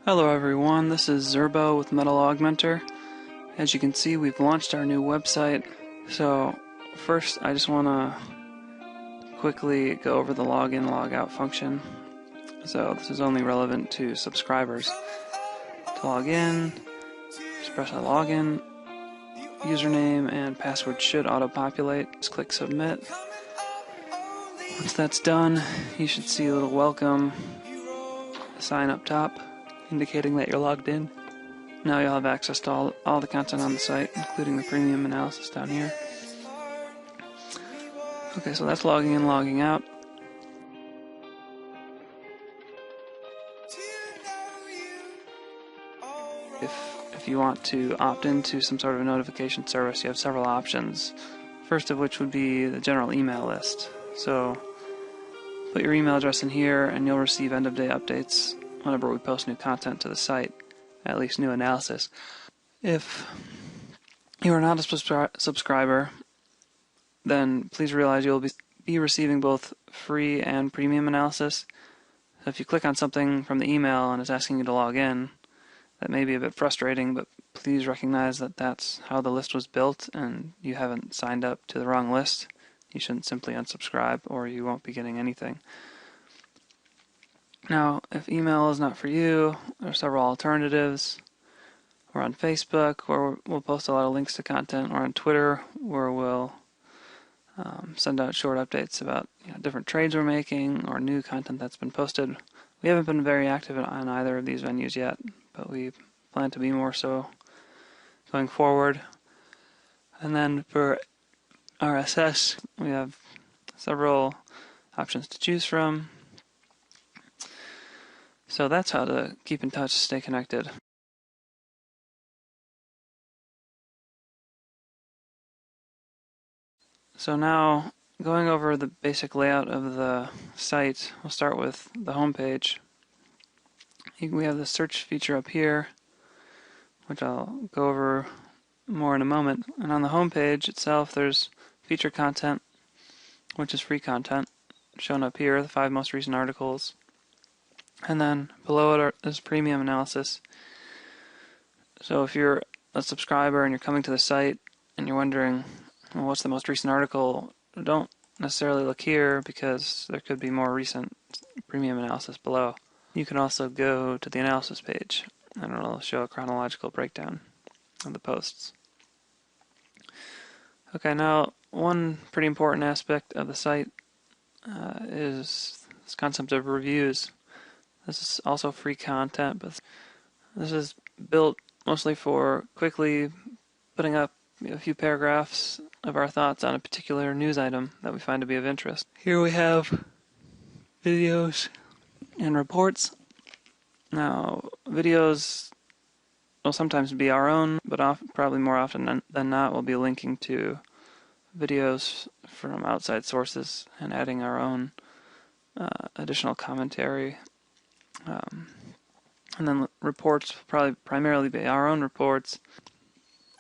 Hello everyone, this is Zerbo with Metal Augmentor. As you can see, we've launched our new website. So first I just want to quickly go over the login logout function. So this is only relevant to subscribers. To log in, just press on login. Username and password should auto-populate. Just click submit. Once that's done, you should see a little welcome sign up top indicating that you're logged in. Now you'll have access to all the content on the site, including the premium analysis down here. Okay, so that's logging in, logging out. If you want to opt into some sort of a notification service, you have several options. First of which would be the general email list. So put your email address in here and you'll receive end-of-day updates whenever we post new content to the site, at least new analysis. If you are not a subscriber, then please realize you'll be receiving both free and premium analysis. So if you click on something from the email and it's asking you to log in, that may be a bit frustrating, but please recognize that that's how the list was built and you haven't signed up to the wrong list. You shouldn't simply unsubscribe or you won't be getting anything. Now, if email is not for you, there are several alternatives. We're on Facebook, where we'll post a lot of links to content. We're on Twitter, where we'll send out short updates about different trades we're making or new content that's been posted. We haven't been very active on either of these venues yet, but we plan to be more so going forward. And then for RSS, we have several options to choose from. So that's how to keep in touch, stay connected. So now, going over the basic layout of the site, we'll start with the home page. We have the search feature up here, which I'll go over more in a moment. And on the home page itself, there's feature content, which is free content, shown up here, the 5 most recent articles. And then below it is premium analysis. So if you're a subscriber and you're coming to the site and you're wondering, well, what's the most recent article, don't necessarily look here because there could be more recent premium analysis below. You can also go to the analysis page and it'll show a chronological breakdown of the posts. Okay, now one pretty important aspect of the site is this concept of reviews. This is also free content, but this is built mostly for quickly putting up a few paragraphs of our thoughts on a particular news item that we find to be of interest. Here we have videos and reports. Now, videos will sometimes be our own, but probably more often than not we'll be linking to videos from outside sources and adding our own additional commentary. And then reports will probably primarily be our own reports.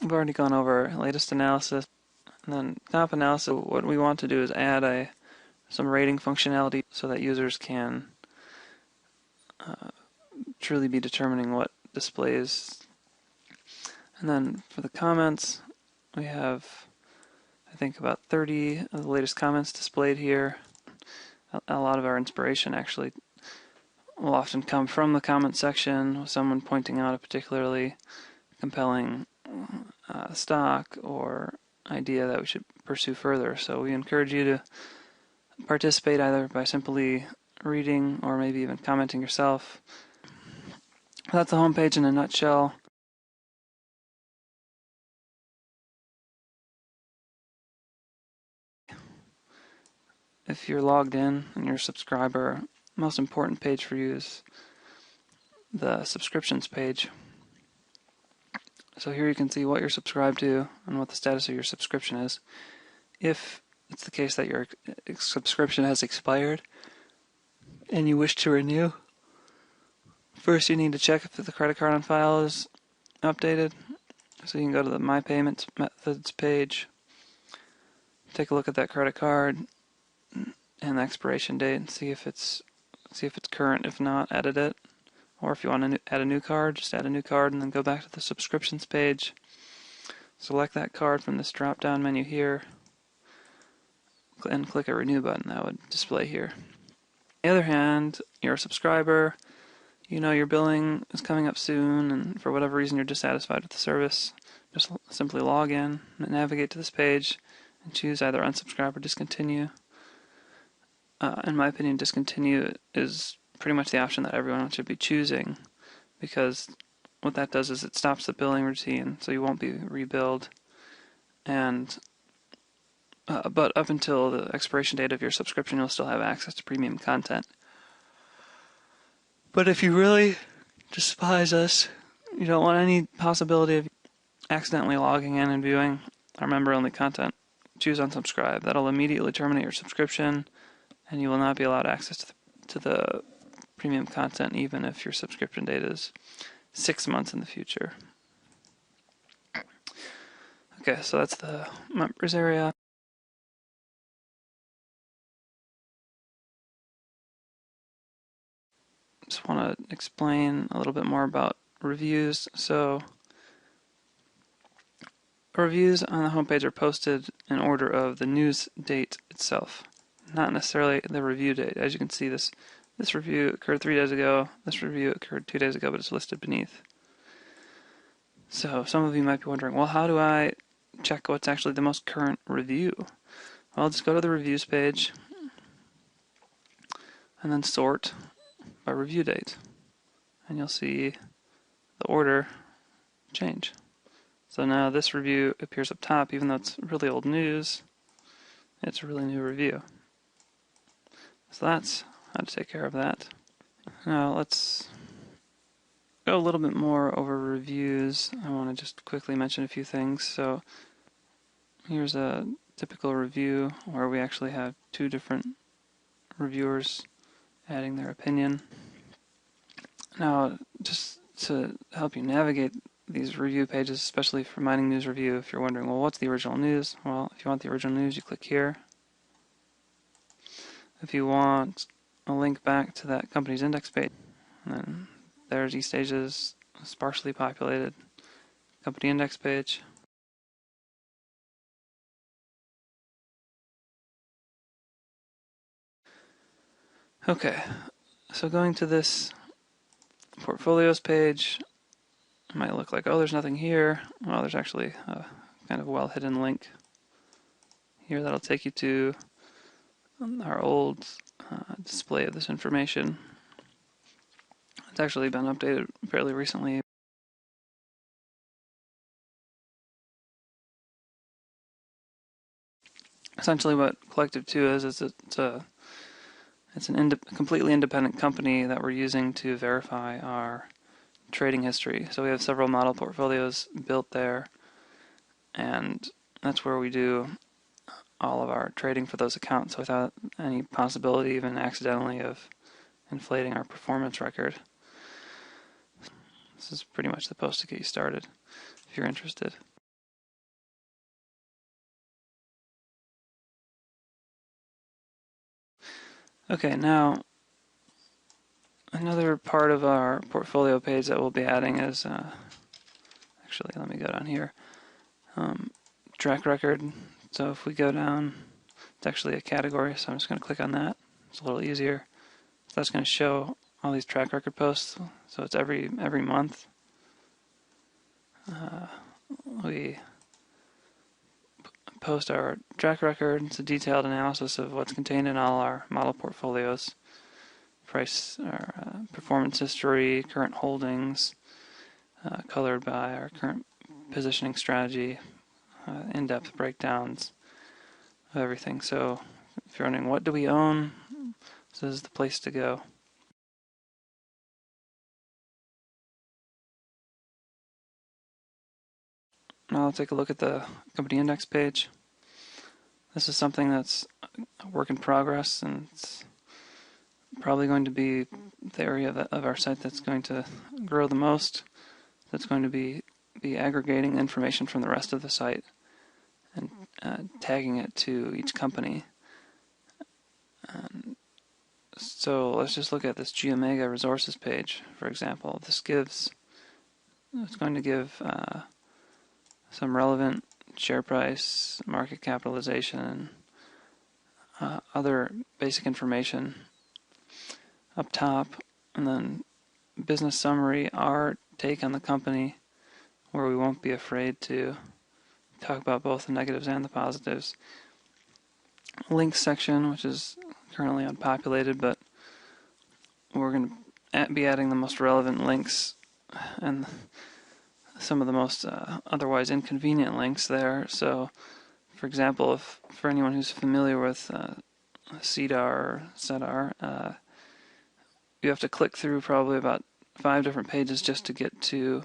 We've already gone over latest analysis. And then top analysis, what we want to do is add some rating functionality so that users can truly be determining what displays. And then for the comments, we have, I think, about 30 of the latest comments displayed here. A lot of our inspiration actually will often come from the comment section, with someone pointing out a particularly compelling stock or idea that we should pursue further. So we encourage you to participate either by simply reading or maybe even commenting yourself. That's the homepage in a nutshell. If you're logged in and you're a subscriber, the most important page for you is the subscriptions page. So here you can see what you're subscribed to and what the status of your subscription is. If it's the case that your subscription has expired and you wish to renew, first you need to check if the credit card on file is updated. So you can go to the My Payments Methods page, take a look at that credit card and the expiration date and see if it's current. If not, edit it Or if you want to add a new card, just add a new card and then go back to the subscriptions page. Select that card from this drop-down menu here and click a renew button. That would display here. On the other hand, you're a subscriber, you know your billing is coming up soon, and for whatever reason you're dissatisfied with the service, just simply log in, navigate to this page, and choose either unsubscribe or discontinue. In my opinion, discontinue is pretty much the option that everyone should be choosing, because what that does is it stops the billing routine, so you won't be rebilled. And but up until the expiration date of your subscription, you'll still have access to premium content. But if you really despise us, you don't want any possibility of accidentally logging in and viewing our member-only content, choose unsubscribe. That'll immediately terminate your subscription, and you will not be allowed access to the premium content even if your subscription date is 6 months in the future. Okay, so that's the members area. Just want to explain a little bit more about reviews. So reviews on the homepage are posted in order of the news date itself, not necessarily the review date. As you can see, this review occurred 3 days ago, this review occurred 2 days ago, but it's listed beneath. So some of you might be wondering, well, how do I check what's actually the most current review? Well, just go to the reviews page and then sort by review date, and you'll see the order change. So now this review appears up top, even though it's really old news, it's a really new review. So that's how to take care of that. Now let's go a little bit more over reviews. I want to just quickly mention a few things. So here's a typical review where we actually have 2 different reviewers adding their opinion. Now, just to help you navigate these review pages, especially for Mining News Review, if you're wondering, well, what's the original news? Well, if you want the original news, you click here. If you want a link back to that company's index page, then there's East Asia's sparsely populated company index page. Okay, so going to this portfolios page, it might look like, oh, there's nothing here. Well, there's actually a kind of well-hidden link here that'll take you to our old display of this information. It's actually been updated fairly recently. Essentially what Collective 2 is it's a completely independent company that we're using to verify our trading history. So we have several model portfolios built there, and that's where we do all of our trading for those accounts without any possibility, even accidentally, of inflating our performance record. This is pretty much the post to get you started if you're interested. Okay, now another part of our portfolio page that we'll be adding is, actually let me go down here, track record. So if we go down, it's actually a category, so I'm just going to click on that. It's a little easier. So that's going to show all these track record posts. So it's every month. We post our track record. It's a detailed analysis of what's contained in all our model portfolios. Price, our performance history, current holdings, colored by our current positioning strategy, in-depth breakdowns of everything. So if you're wondering what do we own, this is the place to go. Now I'll take a look at the company index page. This is something that's a work in progress, and it's probably going to be the area of our site that's going to grow the most. That's going to be aggregating information from the rest of the site and tagging it to each company. So let's just look at this Geomega resources page, for example. It's going to give some relevant share price, market capitalization, and other basic information up top, and then business summary, our take on the company, where we won't be afraid to talk about both the negatives and the positives. Links section, which is currently unpopulated, but we're going to be adding the most relevant links and some of the most otherwise inconvenient links there. So, for example, for anyone who's familiar with CDAR or CEDAR, you have to click through probably about 5 different pages just to get to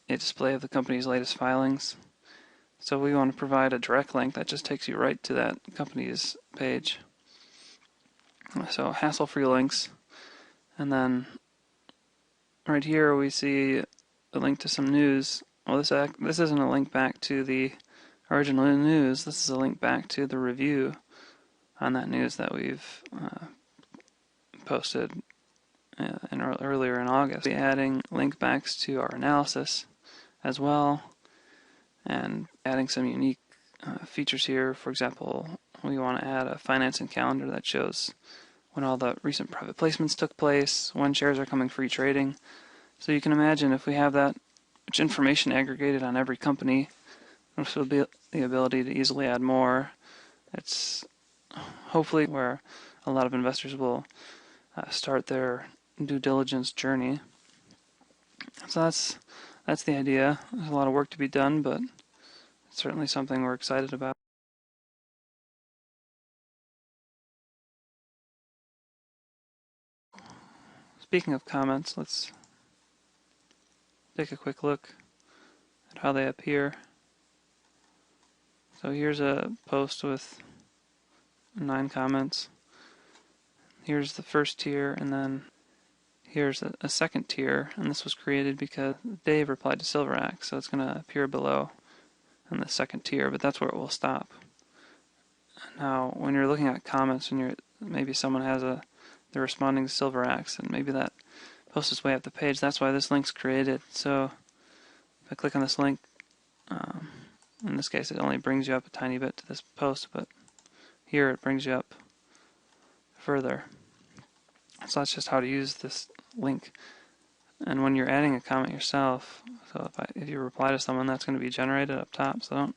a display of the company's latest filings. So we want to provide a direct link that just takes you right to that company's page. So hassle-free links. And then right here we see a link to some news. Well, this isn't a link back to the original news. This is a link back to the review on that news that we've posted earlier in August. We'll be adding link backs to our analysis as well, and adding some unique features here. For example, we want to add a financing calendar that shows when all the recent private placements took place, when shares are coming free trading. So you can imagine if we have that much information aggregated on every company, this will be the ability to easily add more. It's hopefully where a lot of investors will start their due diligence journey. So that's the idea. There's a lot of work to be done, but it's certainly something we're excited about. Speaking of comments, let's take a quick look at how they appear. So here's a post with 9 comments. Here's the first tier, and then here's a second tier, and this was created because Dave replied to Silverax, so it's going to appear below in the second tier, but that's where it will stop. Now, when you're looking at comments, and maybe someone they're responding to Silverax, and maybe that post is way up the page. That's why this link's created. So if I click on this link, in this case, it only brings you up a tiny bit to this post, but here it brings you up further. So that's just how to use this link. And when you're adding a comment yourself, so if you reply to someone, that's going to be generated up top. So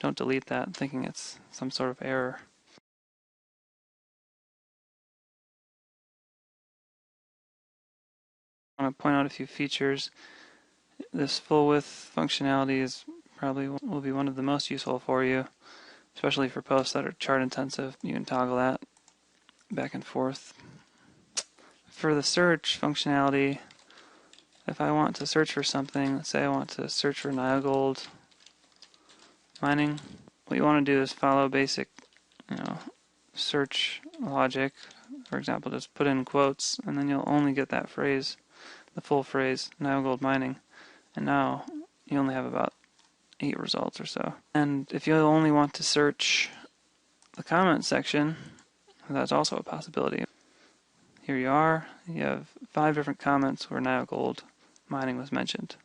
don't delete that thinking it's some sort of error. I want to point out a few features. This full width functionality will be one of the most useful for you, especially for posts that are chart intensive. You can toggle that back and forth. For the search functionality, if I want to search for something, let's say I want to search for NioGold mining, what you want to do is follow basic, search logic. For example, just put in quotes, and then you'll only get that phrase, the full phrase, NioGold mining. And now you only have about 8 results or so. And if you only want to search the comment section, that's also a possibility. Here you are. You have 5 different comments where NioGold mining was mentioned.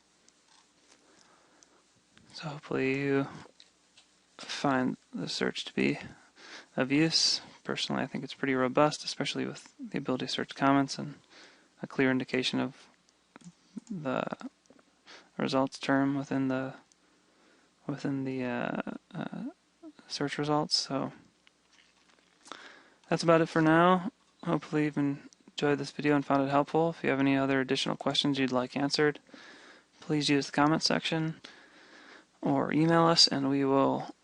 So hopefully you find the search to be of use. Personally, I think it's pretty robust, especially with the ability to search comments and a clear indication of the results term within the search results. So that's about it for now. Hopefully you've enjoyed this video and found it helpful. If you have any other additional questions you'd like answered, please use the comment section or email us, and we will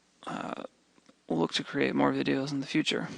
look to create more videos in the future.